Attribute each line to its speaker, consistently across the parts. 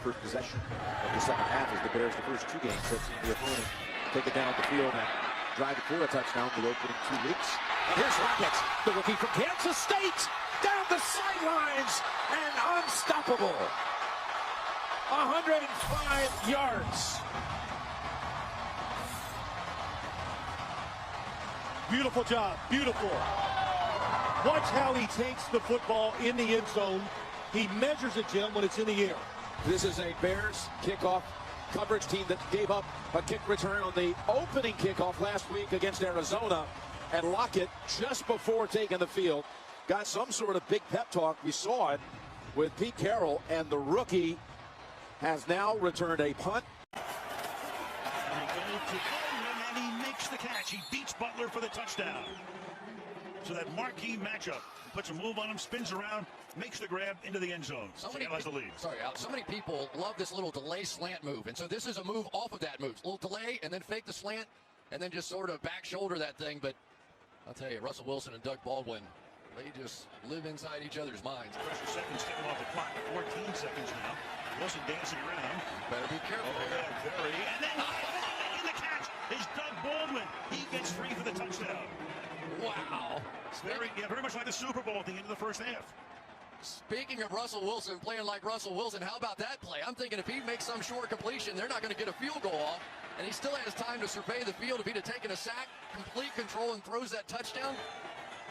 Speaker 1: first possession of the second half as the Bears, the first 2 games, have seen the opponent take it down the field and drive it for a touchdown the opening 2 weeks. Here's Rockets, the rookie from Kansas State, down the sidelines and unstoppable. 105 yards.
Speaker 2: Beautiful job, beautiful. Watch how he takes the football in the end zone. He measures it, Jim, when it's in the air.
Speaker 1: This is a Bears kickoff coverage team that gave up a kick return on the opening kickoff last week against Arizona. And Lockett, just before taking the field, got some sort of big pep talk. We saw it with Pete Carroll, and the rookie has now returned a punt.
Speaker 3: And he makes the catch. He beats Butler for the touchdown. So that marquee matchup puts a move on him, spins around, makes the grab into the end zone. Seattle has the lead.
Speaker 4: Sorry, Alex. So many people love this little delay slant move, and so this is a move off of that move. A little delay, and then fake the slant, and then just sort of back shoulder that thing. But I'll tell you, Russell Wilson and Doug Baldwin, they just live inside each other's minds.
Speaker 3: First seconds ticking off the clock. 14 seconds now. Wilson dancing around.
Speaker 4: Better be careful.
Speaker 3: Very. And then in the catch is Doug Baldwin. He gets free for the touchdown.
Speaker 4: Wow.
Speaker 3: Very much like the Super Bowl at the end of the first half.
Speaker 4: Speaking of Russell Wilson playing like Russell Wilson, how about that play? I'm thinking if he makes some short completion, they're not going to get a field goal off, and he still has time to survey the field. If he'd have taken a sack, complete control, and throws that touchdown,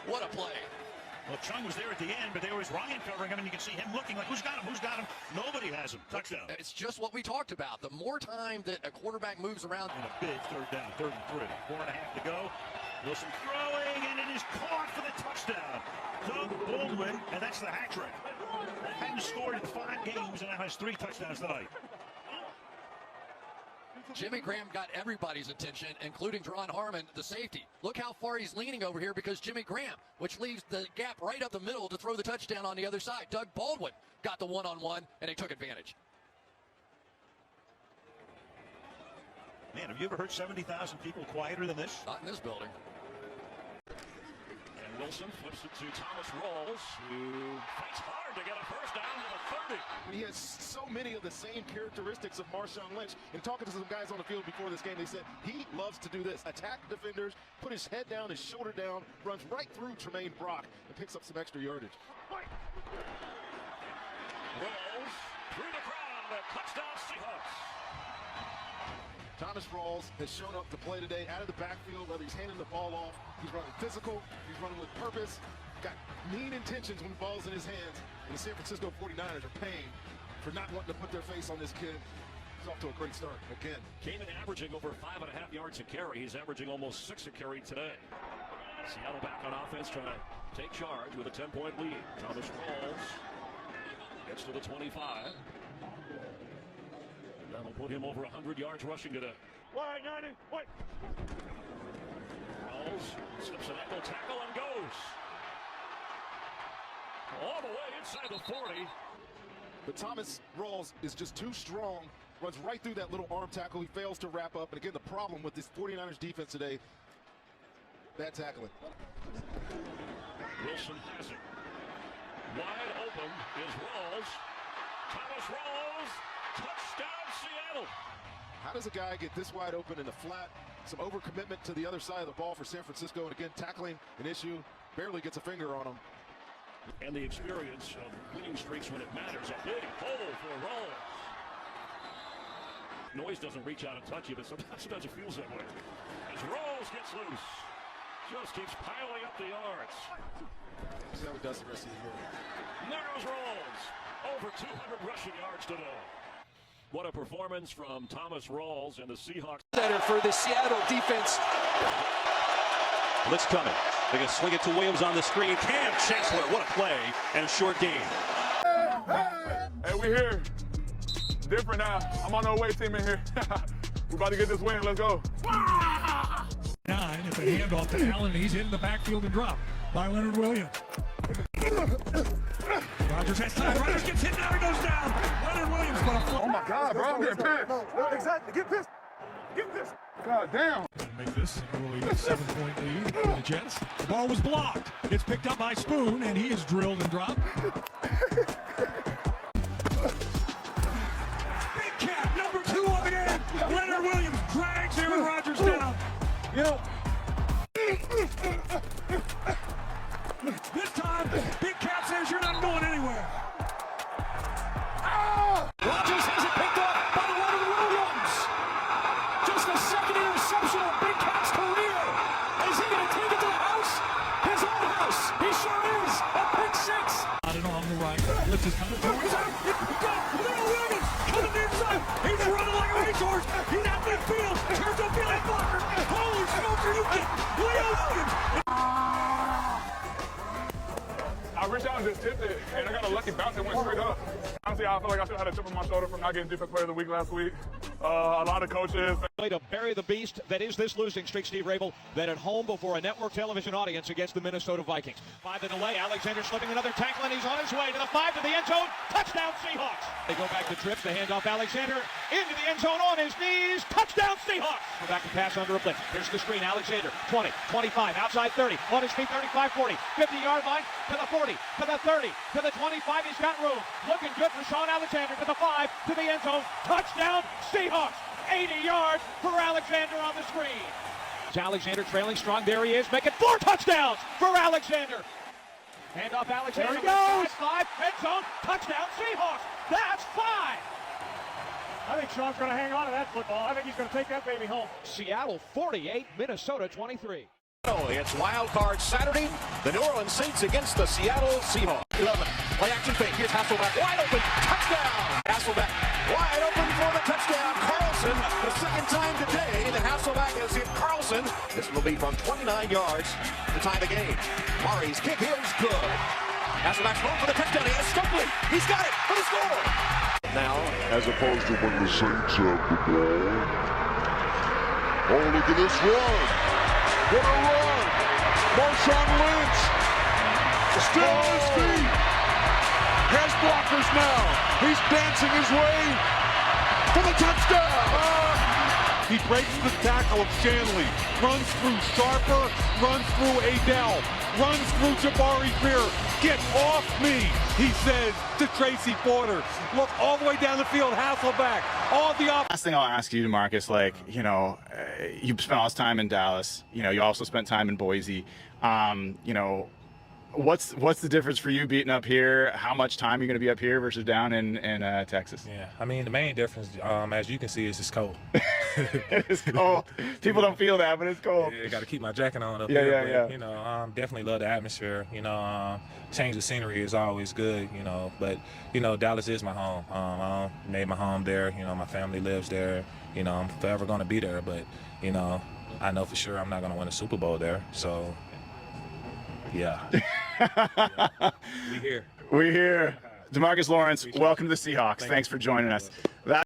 Speaker 4: what a play.
Speaker 3: Well, Chung was there at the end, but there was Ryan covering him, and you can see him looking like, who's got him? Who's got him? Nobody has him. Touchdown.
Speaker 4: It's just what we talked about. The more time that a quarterback moves around.
Speaker 3: And a big third down, 3rd and 3. 4.5 to go. Wilson throwing, and it is caught for the touchdown. Doug Baldwin, and that's the hat trick. Hadn't scored in 5 games, and now has 3 touchdowns tonight.
Speaker 4: Jimmy Graham got everybody's attention, including Dron Harmon, the safety. Look how far he's leaning over here because Jimmy Graham, which leaves the gap right up the middle to throw the touchdown on the other side. Doug Baldwin got the one-on-one, and he took advantage.
Speaker 3: Man, have you ever heard 70,000 people quieter than this?
Speaker 4: Not in this building.
Speaker 5: And Wilson flips it to Thomas Rawls, who fights hard to get a first down to the 30.
Speaker 6: He has so many of the same characteristics of Marshawn Lynch. And talking to some guys on the field before this game, they said he loves to do this. Attack defenders, put his head down, his shoulder down, runs right through Tremaine Brock, and picks up some extra yardage.
Speaker 5: Rawls through the crowd, a touchdown Seahawks.
Speaker 6: Thomas Rawls has shown up to play today out of the backfield, whether he's handing the ball off, he's running physical, he's running with purpose, got mean intentions when the ball's in his hands, and the San Francisco 49ers are paying for not wanting to put their face on this kid. He's off to a great start again.
Speaker 5: Came in averaging over 5.5 yards a carry. He's averaging almost 6 a carry today. Seattle back on offense, trying to take charge with a 10-point lead. Thomas Rawls gets to the 25. That'll put him over 100 yards rushing today.
Speaker 3: Wide 90, wide.
Speaker 5: Rawls slips an ankle tackle and goes all the way inside the 40.
Speaker 6: But Thomas Rawls is just too strong, runs right through that little arm tackle. He fails to wrap up. And again, the problem with this 49ers defense today, bad tackling.
Speaker 5: Wilson has it. Wide open is Rawls. Thomas Rawls. Touchdown, Seattle.
Speaker 6: How does a guy get this wide open in the flat? Some overcommitment to the other side of the ball for San Francisco. And again, tackling an issue. Barely gets a finger on him.
Speaker 5: And the experience of winning streaks when it matters. A big hole for Rawls. Noise doesn't reach out and touch you, but sometimes it feels that way. As Rawls gets loose, just keeps piling up the yards.
Speaker 6: See how he does the rest of the year.
Speaker 5: There's Rawls. Over 200 rushing yards today. What a performance from Thomas Rawls and the Seahawks.
Speaker 1: Center for the Seattle defense.
Speaker 7: Blitz coming. They're going to swing it to Williams on the screen. Cam Chancellor, what a play and a short gain.
Speaker 8: Hey, we here. Different now. I'm on our way team in here. We're about to get this win. Let's go.
Speaker 9: 9, it's a handoff to Allen. He's in the backfield and dropped by Leonard Williams. Rodgers has time. Rodgers gets hit. Now he goes down. Leonard Williams, but a
Speaker 8: Oh my God, bro. I'm getting pissed. Exactly. Get pissed. Get pissed. God damn.
Speaker 9: make this an early 7-point lead for the Jets. The ball was blocked. It's picked up by Spoon, and he is drilled and dropped. You know, this time, Big Cat says you're not going anywhere.
Speaker 1: Rodgers has it picked up by Leonard Williams. Just the second interception of Big Cat's career. Is he going to take it to the house? His own house. He sure is. A pick six.
Speaker 9: Out and on the right. Lifts his coming towards him. Leonard Williams coming inside. He's running like a racehorse. He's out midfield. Turns upfield and blocker. Holy smokes, are you kidding? Leonard Williams.
Speaker 8: I reached out and just tipped it, and I got a lucky bounce. It went straight up. Honestly, I feel like I should have had a chip on my shoulder from not getting Defensive Player of the Week last week. A lot of coaches.
Speaker 10: Way to bury the beast that is this losing streak, Steve Rabel, that at home before a network television audience against the Minnesota Vikings. 5 in the way, Alexander slipping another tackle, and he's on his way to the 5 to the end zone. Touchdown Seahawks. They go back to trips, the handoff Alexander into the end zone on his knees. Touchdown Seahawks. Go back to pass under a blitz. Here's the screen, Alexander, 20, 25, outside 30, on his feet, 35, 40, 50-yard line, to the 40, to the 30, to the 25, he's got room. Looking good for Sean Alexander, to the 5, to the end zone. Touchdown Seahawks. 80 yards for Alexander on the screen. It's Alexander trailing strong. There he is, making 4 touchdowns for Alexander. Hand off Alexander.
Speaker 2: There he goes.
Speaker 10: 5, end zone, touchdown Seahawks. That's 5.
Speaker 2: I think Sean's going to hang on to that football. I think he's going to take that baby home.
Speaker 10: Seattle 48, Minnesota 23.
Speaker 1: It's Wild Card Saturday. The New Orleans Saints against the Seattle Seahawks. 11. Play action fake. Here's Hasselbeck. Wide open. Touchdown. Hasselbeck. Wide open for the touchdown. Carlson. The second time today that Hasselbeck has hit Carlson. This will be from 29 yards to tie the game. Murray's kick is good. Hasselbeck's going for the touchdown. He has Stokely. He's got it for the score. Now,
Speaker 11: as opposed to when the Saints have the ball. Oh, look at this run. What a run! Marshawn Lynch still on his feet. Has blockers now. He's dancing his way for the touchdown.
Speaker 2: He breaks the tackle of Shanley, runs through Sharper, runs through Adele, runs through Jabari Greer. Get off me, he says to Tracy Porter. Look all the way down the field, Hasselbeck, all the up.
Speaker 12: Last thing I'll ask you, DeMarcus, like, you know, you spent all this time in Dallas. You know, you also spent time in Boise. You know, what's the difference for you beating up here? How much time you're going to be up here versus down in Texas?
Speaker 13: Yeah, I mean, the main difference, as you can see, is it's cold.
Speaker 12: It's cold. People don't feel that, but it's cold.
Speaker 13: Yeah, got to keep my jacket on up
Speaker 12: here.
Speaker 13: Yeah. You know, definitely love the atmosphere. You know, change the scenery is always good. You know, but you know, Dallas is my home. I made my home there. You know, my family lives there. You know, I'm forever going to be there. But you know, I know for sure I'm not going to win a Super Bowl there. So, yeah. We here.
Speaker 12: DeMarcus Lawrence, welcome to the Seahawks. Thanks for joining us.